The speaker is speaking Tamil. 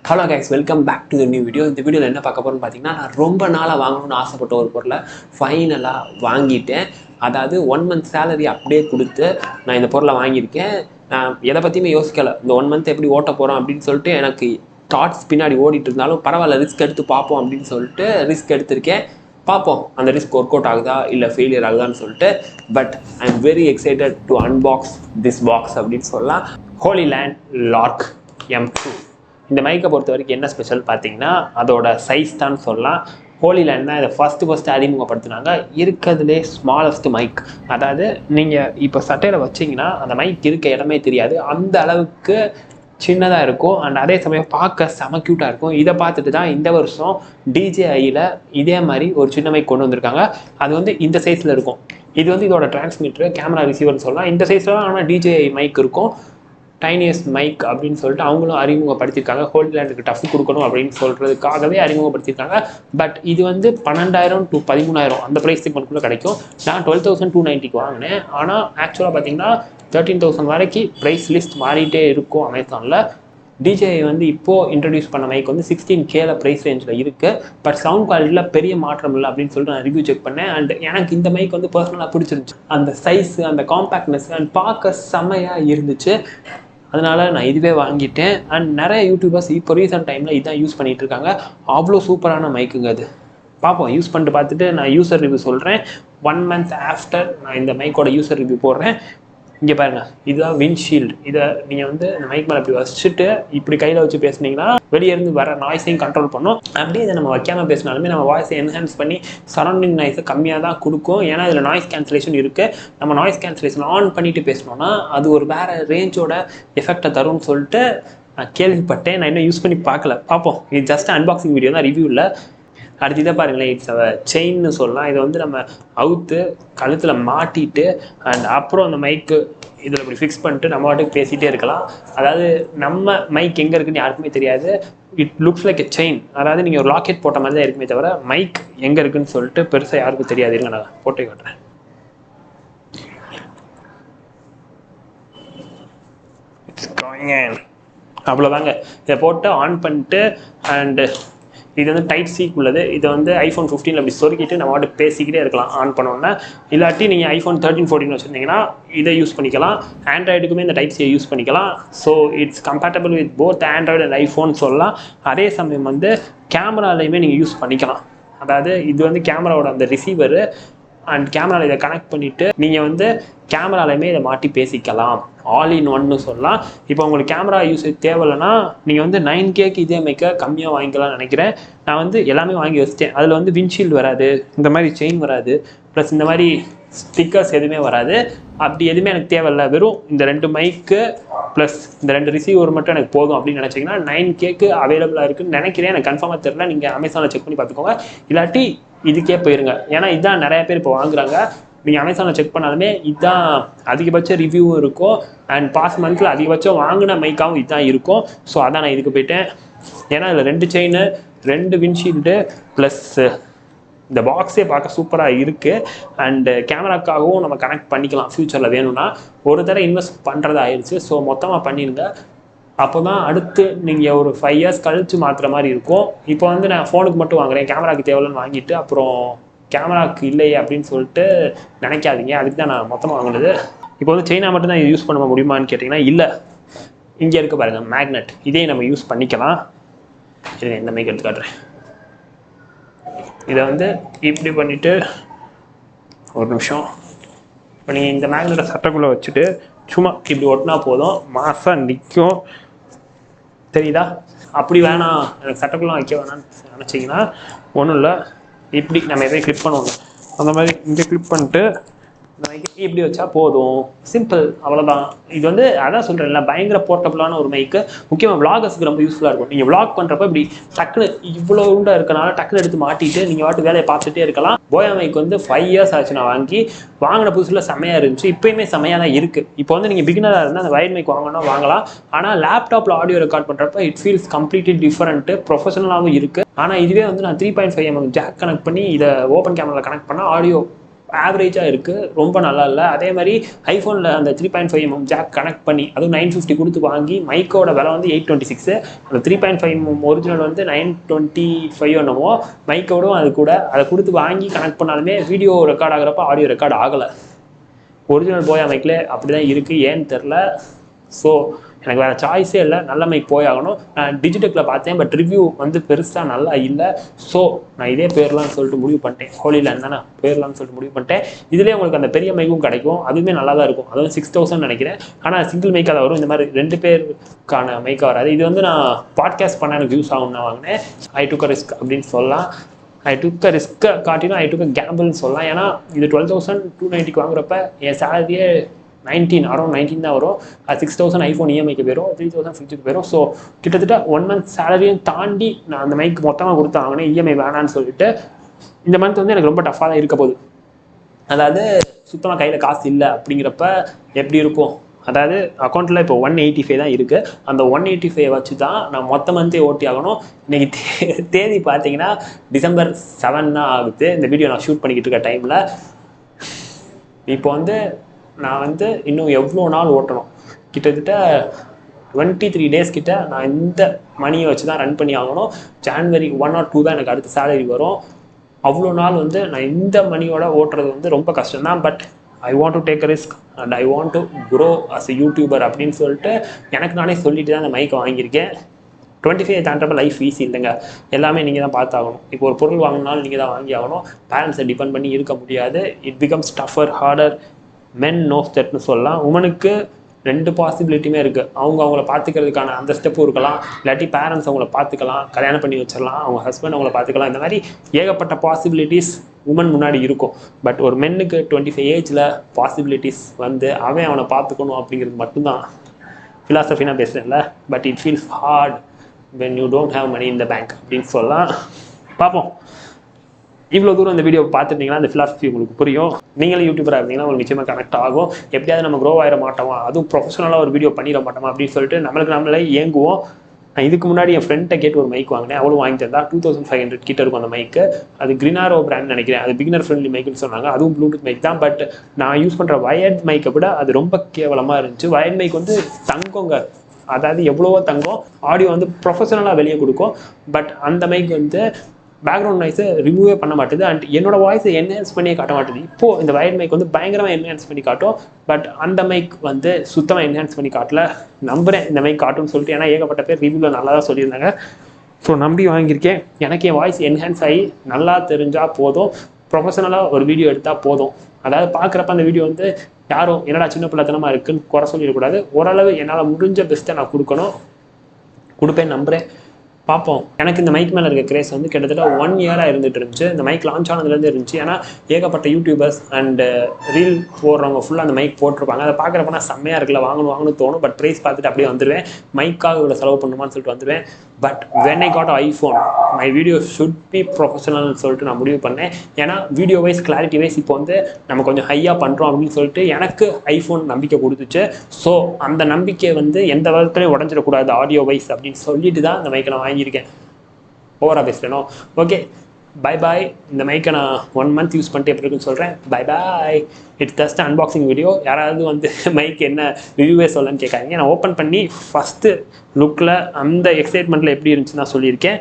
Hello guys, welcome back to the new video. இந்த வீடியோவில் என்ன பார்க்க போகிறோம்னு பார்த்தீங்கன்னா, நான் ரொம்ப நாளாக வாங்கணும்னு ஆசைப்பட்ட ஒரு பொருளை ஃபைனலாக வாங்கிட்டேன். அதாவது 1 month சேலரி அப்படியே கொடுத்து நான் இந்த பொருளை வாங்கியிருக்கேன். நான் எதை பற்றியுமே யோசிக்கலை. இந்த 1 month எப்படி ஓட்ட போகிறோம் அப்படின்னு சொல்லிட்டு எனக்கு தாட்ஸ் பின்னாடி ஓடிட்டு இருந்தாலும் பரவாயில்ல, ரிஸ்க் எடுத்து பார்ப்போம் அப்படின்னு சொல்லிட்டு ரிஸ்க் எடுத்திருக்கேன். பார்ப்போம் அந்த ரிஸ்க் ஒர்க் அவுட் ஆகுதா இல்லை ஃபெயிலியர் ஆகுதான்னு சொல்லிட்டு. But I am very excited to unbox this box அப்படின்னு சொல்லலாம். Hollyland Lark M2. இந்த மைக்கை பொறுத்த வரைக்கும் என்ன ஸ்பெஷல் பார்த்தீங்கன்னா, அதோட சைஸ் தான் சொல்லலாம். ஹோலி லேண்ட் தான் இதை ஃபஸ்ட்டு அறிமுகப்படுத்தினாங்க. இருக்கிறதுலே ஸ்மாலஸ்ட் மைக். அதாவது நீங்கள் இப்போ சட்டையில் வச்சிங்கன்னா அந்த மைக் இருக்க இடமே தெரியாது, அந்த அளவுக்கு சின்னதாக இருக்கும். அண்ட் அதே சமயம் பார்க்க செம க்யூட்டாக இருக்கும். இதை பார்த்துட்டு தான் இந்த வருஷம் DJIயில் இதே மாதிரி ஒரு சின்ன மைக் கொண்டு வந்திருக்காங்க. அது வந்து இந்த சைஸில் இருக்கும். இது வந்து இதோட டிரான்ஸ்மிட்டர், கேமரா ரிசீவர்னு சொல்லலாம். இந்த சைஸில் தான் ஆனால் DJI மைக் இருக்கும். டைனியஸ்ட் மைக் அப்படின்னு சொல்லிட்டு அவங்களும் அறிமுகப்படுத்தியிருக்காங்க. ஹோலி லேண்டுக்கு டஃப் கொடுக்கணும் அப்படின்னு சொல்கிறதுக்காகவே அறிமுகப்படுத்தியிருக்காங்க. பட் இது வந்து 12,000 to 13,000 அந்த ப்ரைஸ் செக்மெண்ட்குள்ளே கிடைக்கும். நான் 12,290 வாங்கினேன். ஆனால் ஆக்சுவலாக பார்த்தீங்கன்னா 13,000 வரைக்கும் ப்ரைஸ் லிஸ்ட் மாறிட்டே இருக்கும் அமேசானில். DJI வந்து இப்போது இன்ட்ரடியூஸ் பண்ண மைக் வந்து 16K ப்ரைஸ் ரேஞ்சில் இருக்குது. பட் சவுண்ட் குவாலிட்டியில் பெரிய மாற்றம் இல்லை அப்படின்னு சொல்லிட்டு நான் ரிவ்யூ செக் பண்ணேன். அண்ட் எனக்கு இந்த மைக் வந்து பர்சனலாக பிடிச்சிருந்துச்சு. அந்த சைஸு, அந்த காம்பேக்ட்னஸ் அண்ட் பார்க்க செம்மையாக இருந்துச்சு. அதனால் நான் இதுவே வாங்கிட்டேன். அண்ட் நிறைய யூடியூபர்ஸ் இப்போ ரீசெண்ட் டைமில் இதான் யூஸ் பண்ணிகிட்டு இருக்காங்க. அவ்வளோ சூப்பரான மைக்குங்க அது. பார்ப்போம், யூஸ் பண்ணிட்டு பார்த்துட்டு நான் யூசர் ரிவ்யூ சொல்கிறேன். 1 month ஆஃப்டர் நான் இந்த மைக்கோட யூசர் ரிவ்யூ போடுறேன். இங்கே பாருங்கள், இதுதான் விண்ட்ஷீல்டு. இதை நீங்கள் வந்து இந்த மைக் மேலே இப்படி வச்சுட்டு இப்படி கையில் வச்சு பேசுனீங்கன்னா வெளியே இருந்து வர நாய்ஸையும் கண்ட்ரோல் பண்ணும். அப்படியே இதை நம்ம வைக்காமல் பேசினாலுமே நம்ம வாய்ஸை என்ஹான்ஸ் பண்ணி சரௌண்டிங் நாய்ஸை கம்மியாக தான் கொடுக்கும். ஏன்னா இதில் நாய்ஸ் கேன்சலேஷன் இருக்குது. நம்ம நாய்ஸ் கேன்சலேஷன் ஆன் பண்ணிட்டு பேசினோன்னா அது ஒரு வேறு ரேஞ்சோட எஃபெக்டை தரும்னு சொல்லிட்டு நான் கேள்விப்பட்டேன். நான் இன்னும் யூஸ் பண்ணி பார்க்கல. பார்ப்போம். இது ஜஸ்ட் அன்பாக்சிங் வீடியோ தான், ரிவ்யூ இல்லை. அடுத்து இதை பாருங்களேன், இட்ஸ் செயின்னு சொல்லலாம். இதை வந்து நம்ம அவுத்து கழுத்தில் மாட்டிட்டு அண்ட் அப்புறம் அந்த மைக்கு இதில் இப்படி ஃபிக்ஸ் பண்ணிட்டு நம்ம வாட்டுக்கு பேசிகிட்டே இருக்கலாம். அதாவது நம்ம மைக் எங்கே இருக்குன்னு யாருக்குமே தெரியாது. It looks like a chain. அதாவது நீங்கள் ஒரு லாக்கெட் போட்ட மாதிரி தான் இருக்குமே தவிர மைக் எங்கே இருக்குன்னு சொல்லிட்டு பெருசாக யாருக்கும் தெரியாது. இருங்க, நான் போட்டு காட்டுறேன். அவ்வளோதாங்க. இதை போட்டு ஆன் பண்ணிட்டு அண்டு இது வந்து டைப் சிக்கு உள்ளது. இதை வந்து iPhone 15 அப்படி சொருக்கிட்டு நம்ம வாட்டு பேசிக்கிட்டே இருக்கலாம் ஆன் பண்ணோன்னா. இல்லாட்டி நீங்கள் iPhone 13, 14 வச்சுருந்தீங்கன்னா இதை யூஸ் பண்ணிக்கலாம். ஆண்ட்ராய்டுக்குமே இந்த டைப் சியை யூஸ் பண்ணிக்கலாம். So it's compatible with both Android and iPhone சொல்லலாம். அதே சமயம் வந்து கேமராலையுமே நீங்கள் யூஸ் பண்ணிக்கலாம். அதாவது இது வந்து கேமராவோட அந்த ரிசீவரு அண்ட் கேமராவில் இதை கனெக்ட் பண்ணிவிட்டு நீங்கள் வந்து கேமராலையுமே இதை மாட்டி பேசிக்கலாம். ஆல் இன் ஒன்னு சொல்லலாம். இப்போ உங்களுக்கு கேமரா யூஸேஜ் தேவையில்லைன்னா நீங்கள் வந்து 9Kக்கு இதே மைக்க கம்மியாக வாங்கிக்கலாம்னு நினைக்கிறேன். நான் வந்து எல்லாமே வாங்கி வச்சிட்டேன். அதில் வந்து விண்ட்ஷீல்டு வராது, இந்த மாதிரி செயின் வராது, ப்ளஸ் இந்த மாதிரி ஸ்டிக்கர்ஸ் எதுவுமே வராது. அப்படி எதுவுமே எனக்கு தேவையில்லை. வெறும் இந்த 2 மைக்கு ப்ளஸ் இந்த 2 ரிசீவர் மட்டும் எனக்கு போதும் அப்படின்னு நினச்சிங்கன்னா 9Kக்கு அவைலபிளாக இருக்குன்னு நினைக்கிறேன். எனக்கு கன்ஃபார்மாக தெரியல. நீங்கள் அமேசானில் செக் பண்ணி பார்த்துக்கோங்க. இல்லாட்டி இதுக்கே போயிருங்க. ஏன்னா இதுதான் நிறைய பேர் இப்போ வாங்குறாங்க. நீங்கள் அமேசானில் செக் பண்ணாலுமே இதுதான் அதிகபட்ச ரிவ்யூவும் இருக்கும். அண்ட் பாஸ்ட் மந்த்தில் அதிகபட்சம் வாங்கின மைக்காகவும் இதுதான் இருக்கும். ஸோ அதான் நான் இதுக்கு போயிட்டேன். ஏன்னா இதில் 2 செயின், 2 விண்ட்ஷீல்டு ப்ளஸ் இந்த பாக்ஸே பார்க்க சூப்பராக இருக்குது. அண்டு கேமராக்காகவும் நம்ம கனெக்ட் பண்ணிக்கலாம் ஃப்யூச்சரில் வேணும்னா. ஒரு தடவை இன்வெஸ்ட் பண்ணுறது ஆயிடுச்சு. ஸோ மொத்தமாக பண்ணிடுங்க. அப்போ தான் அடுத்து நீங்கள் ஒரு 5 years கழித்து மாற்றுற மாதிரி இருக்கும். இப்போ வந்து நான் ஃபோனுக்கு மட்டும் வாங்குறேன், கேமராக்கு தேவையில்லைன்னு வாங்கிட்டு அப்புறம் கேமராவுக்கு இல்லையே அப்படின்னு சொல்லிட்டு நினைக்காதீங்க. அதுக்கு தான் நான் மொத்தமாக வாங்கினது. இப்போ வந்து செயினா மட்டும் தான் யூஸ் பண்ண முடியுமான்னு கேட்டிங்கன்னா இல்லை. இங்கே இருக்க பாருங்கள் மேக்னெட், இதே நம்ம யூஸ் பண்ணிக்கலாம். இது இந்த மைக் எடுத்து காட்டுறேன். இதை வந்து இப்படி பண்ணிவிட்டு ஒரு நிமிஷம். இப்போ நீங்கள் இந்த மேக்னெட்டை சட்டைக்குள்ளே வச்சுட்டு சும்மா இப்படி ஒட்டினா போதும், மாசாக நிற்கும். தெரியுதா? அப்படி வேணாம், எனக்கு சட்டைக்குள்ளே வைக்க வேணாம்னு நினச்சிங்கன்னா ஒன்றும் இல்லை. இப்படி நம்ம எதையும் கிளிப் பண்ணுவோங்க, அந்த மாதிரி இங்கே கிளிப் பண்ணிட்டு இந்த மைக்கு இப்படி வச்சா போதும். சிம்பிள், அவ்வளோதான். இது வந்து அதான் சொல்கிறேன்ல, பயங்கர போர்ட்டபுளான ஒரு மைக்கு. முக்கியமாக விளாகர்ஸுக்கு ரொம்ப யூஸ்ஃபுல்லாக இருக்கும். நீங்கள் விளாக் பண்ணுறப்ப இப்படி டக்குன்னு இவ்வளோ உண்டாக இருக்கனால டக்குன்னு எடுத்து மாட்டிட்டு நீங்கள் வாட்டு வேலையை பார்த்துட்டே இருக்கலாம். போயா மைக் வந்து 5 years ஆச்சு நான் வாங்கின புதுசில் செம்மையாக இருந்துச்சு. இப்போயுமே செம்மையாக தான் இருக்குது. இப்போ வந்து நீங்கள் பிகினராக இருந்தால் அந்த வயர் மைக் வாங்கணும் வாங்கலாம். ஆனால் லேப்டாப்பில் ஆடியோ ரெக்கார்ட் பண்ணுறப்ப இட் ஃபீல்ஸ் கம்ப்ளீட்லி டிஃப்ரெண்ட்டு, ப்ரொஃபஷனலாகவும் இருக்குது. ஆனால் இதுவே வந்து நான் 3.5mm ஜாக் கனெக்ட் பண்ணி இதை ஓப்பன் கேமராவில் கனெக்ட் பண்ணால் ஆடியோ ஆவரேஜாக இருக்குது, ரொம்ப நல்லா இல்லை. அதே மாதிரி ஐஃபோனில் அந்த 3.5mm ஜாக் கனெக்ட் பண்ணி அதுவும் 950 கொடுத்து வாங்கி மைக்கோட விலை வந்து 826, அந்த 3.5mm ஒரிஜினல் வந்து 925 என்னமோ, மைக்கோடும் அது கூட அதை கொடுத்து வாங்கி கனெக்ட் பண்ணாலுமே வீடியோ ரெக்கார்ட் ஆகிறப்ப ஆடியோ ரெக்கார்ட் ஆகலை. ஒரிஜினல் போயா மைக்கில் அப்படி தான் இருக்குது, ஏன்னு தெரில. ஸோ எனக்கு வேறு சாய்ஸே இல்லை, நல்ல மைக் போயாகணும். நான் டிஜிடெக்கில் பார்த்தேன், பட் ரிவ்யூ வந்து பெருசாக நல்லா இல்லை. ஸோ நான் இதே பேர்லான்னு சொல்லிட்டு முடிவு பண்ணிட்டேன். ஹோலியில் இருந்தானே பேர்லான்னு சொல்லிட்டு முடிவு பண்ணிட்டேன். இதுலேயே உங்களுக்கு அந்த பெரிய மைக்கும் கிடைக்கும், அதுவுமே நல்லா தான் இருக்கும். அதுவும் 6000 நினைக்கிறேன். ஆனால் சிங்கிள் மைக்காக தான் வரும், இந்த மாதிரி 2 பேருக்கான மைக்காக வராது. இது வந்து நான் பாட்காஸ்ட் பண்ண எனக்கு யூஸ் ஆகும்னு நான் வாங்கினேன். ஐ டுக் ரிஸ்க் அப்படின்னு சொல்லலாம். ஐ டுக் ரிஸ்க்கை காட்டினா ஐ டுக் கேம்பிள்னு சொல்லலாம். ஏன்னா இது 12,290 வாங்குறப்ப என் சேலரியே அரௌண்ட் 19 தான் வரும். அது 6000 ஐஃபோன் இஎம்ஐக்கு போயிடும், 3000 ஃப்ரிட்ஜுக்கு போயிடும். ஸோ கிட்டத்தட்ட 1 மந்த் சேலரியும் தாண்டி நான் அந்த மைக் மொத்தமாக கொடுத்து வாங்கினேன், இஎம்ஐ வேணான்னு சொல்லிட்டு. இந்த மந்த் வந்து எனக்கு ரொம்ப டஃப்பாக தான் இருக்க போகுது. அதாவது சுத்தமாக கையில் காசு இல்லை அப்படிங்கிறப்ப எப்படி இருக்கும், அதாவது அக்கௌண்ட்டில் இப்போ 185 தான் இருக்குது. அந்த 185 வச்சு தான் நான் மொத்த மந்த்தே ஓட்டி ஆகணும். இன்றைக்கி தேதி பார்த்தீங்கன்னா December 7 தான் ஆகுது. இந்த வீடியோ நான் ஷூட் பண்ணிக்கிட்டு இருக்க டைமில் இப்போ வந்து நான் வந்து இன்னும் எவ்வளோ நாள் ஓட்டணும், கிட்டத்தட்ட 23 days கிட்ட நான் இந்த மணியை வச்சு தான் ரன் பண்ணி ஆகணும். January 1 or 2 தான் எனக்கு அடுத்த சேலரி வரும். அவ்வளோ நாள் வந்து நான் இந்த மணியோட ஓட்டுறது வந்து ரொம்ப கஷ்டம்தான். But I want to take a risk and I want to grow as a YouTuber அப்படின்னு சொல்லிட்டு எனக்கு நானே சொல்லிட்டு தான் அந்த மைக்கை வாங்கியிருக்கேன். 25 தாண்டப்ப லைஃப் ஈஸி இல்லைங்க, எல்லாமே நீங்கள் தான் பார்த்தாகணும். இப்போ ஒரு பொருள் வாங்கினாலும் நீங்கள் தான் வாங்கி ஆகணும். பேரண்ட்ஸை டிபெண்ட் பண்ணி இருக்க முடியாது. It becomes tougher, harder. Men knows தட்னு சொல்லலாம். உமனுக்கு 2 பாசிபிலிட்டியுமே இருக்குது. அவங்கள பார்த்துக்கிறதுக்கான அந்த ஸ்டெப்பும் இருக்கலாம், இல்லாட்டி பேரண்ட்ஸ் அவங்கள பார்த்துக்கலாம், கல்யாணம் பண்ணி வச்சிடலாம், அவங்க ஹஸ்பண்ட் அவங்கள பார்த்துக்கலாம். இந்த மாதிரி ஏகப்பட்ட பாசிபிலிட்டிஸ் உமன் முன்னாடி இருக்கும். பட் ஒரு மென்னுக்கு 25 ஏஜில் பாசிபிலிட்டிஸ் வந்து அவனை பார்த்துக்கணும் அப்படிங்கிறது மட்டும்தான். ஃபிலாசபினா பேசுகிறேன்ல, but it feels hard when you don't have money in the bank அப்படின்னு சொல்லலாம். பார்ப்போம். இவ்வளோ தூரம் இந்த வீடியோ பார்த்துட்டிங்கன்னா அந்த ஃபிலாசபி உங்களுக்கு புரியும். நீங்களும் யூடியூபராக இருந்தீங்கன்னா உங்களுக்கு நிச்சயமாக கனெக்ட் ஆகும். எப்படியாவது நம்ம க்ரோ ஆகிட மாட்டோமா, அதுவும் ப்ரொஃபஷனலாக ஒரு வீடியோ பண்ணிட மாட்டோமா அப்படின்னு சொல்லிட்டு நம்மளே ஏங்குவோம். நான் இதுக்கு முன்னாடி என் ஃப்ரெண்ட்டை கேட்டு ஒரு மைக் வாங்கினேன், அவளும் வாங்கி தந்தா. 2500 கிட்ட இருக்கும் அந்த மைக்கு. அது கிரினாரோ பிராண்ட் நினைக்கிறேன். அது பிகினர் ஃப்ரெண்ட்லி மைக்குன்னு சொன்னாங்க. அதுவும் ப்ளூடூத் மைக் தான். பட் நான் யூஸ் பண்ணுற வயர்ட் மைக்கை விட அது ரொம்ப கேவலமாக இருந்துச்சு. வயர்ட் மைக் வந்து தங்கங்க, அதாவது எவ்வளவோ தங்கம், ஆடியோ வந்து ப்ரொஃபஷனலாக வெளியே கொடுக்கும். பட் அந்த மைக் வந்து பேக்ரவுண்ட் நாய்ஸை ரிமூவே பண்ண மாட்டுது அண்ட் என்னோட வாய்ஸை என்ஹான்ஸ் பண்ணியே காட்ட மாட்டுது. இப்போது இந்த வயர்ட் மைக் வந்து பயங்கரமாக என்ஹான்ஸ் பண்ணி காட்டும். பட் அந்த மைக் வந்து சுத்தமாக என்ஹான்ஸ் பண்ணி காட்டல. நம்புகிறேன் இந்த மைக் காட்டும்னு சொல்லிட்டு, ஏன்னா ஏகப்பட்ட பேர் ரிவ்யூவில் நல்லா தான் சொல்லியிருந்தாங்க. ஸோ நம்பி வாங்கியிருக்கேன். எனக்கு என் வாய்ஸ் என்ஹான்ஸ் ஆகி நல்லா தெரிஞ்சால் போதும், ப்ரொஃபஷனலாக ஒரு வீடியோ எடுத்தால் போதும். அதாவது பார்க்குறப்ப அந்த வீடியோ வந்து யாரும் என்னடா சின்ன பிள்ளைத்தனமாக இருக்குன்னு குறை சொல்லிடக்கூடாது. ஓரளவு என்னால் முடிஞ்ச பெஸ்ட்டை நான் கொடுப்பேன் நம்புகிறேன். பார்ப்போம். எனக்கு இந்த மைக் மேலே இருக்க கிரேஸ் வந்து கிட்டத்தட்ட 1 இயராக இருந்துகிட்டு இருந்துச்சு. இந்த மைக் லான்ச் ஆனதுலேருந்து இருந்துச்சு. ஏன்னா ஏகப்பட்ட யூடியூபர்ஸ் அண்டு ரீல் போடுறவங்க ஃபுல்லாக அந்த மைக் போட்டிருப்பாங்க. அதை பார்க்குறப்ப நான் செம்மையாக இருக்குல்ல, வாங்கணும்னு தோணும். பட் ப்ரைஸ் பார்த்துட்டு அப்படியே வந்துடுவேன். மைக்காக இவ்வளோ செலவு பண்ணுமான்னு சொல்லிட்டு வந்துடுவேன். But when I got iPhone my video should be ப்ரொஃபஷனல்னு சொல்லிட்டு நான் முடிவு பண்ணேன். ஏன்னா வீடியோ வைஸ் கிளாரிட்டி வைஸ் இப்போ வந்து நம்ம கொஞ்சம் ஹையாக பண்ணுறோம் அப்படின்னு சொல்லிட்டு எனக்கு ஐஃபோன் நம்பிக்கை கொடுத்துச்சு. ஸோ அந்த நம்பிக்கை வந்து எந்த விதத்துலையும் உடஞ்சிடக்கூடாது ஆடியோ வைஸ் அப்படின்னு சொல்லிட்டு தான் இந்த மைக்கை நான் வாங்கியிருக்கேன். ஓவராக பேசுகிறேனோ? Okay, bye bye. இந்த மைக்கை நான் 1 மந்த் யூஸ் பண்ணிட்டு எப்படி இருக்குன்னு சொல்கிறேன். Bye bye. It's just unboxing video. யாராவது வந்து மைக் என்ன ரிவ்யூவே சொல்லன்னு கேட்காதீங்க. நான் ஓப்பன் பண்ணி ஃபஸ்ட்டு லுக்கில் அந்த எக்ஸைட்மெண்ட்டில் எப்படி இருந்துச்சுன்னு நான் சொல்லியிருக்கேன்.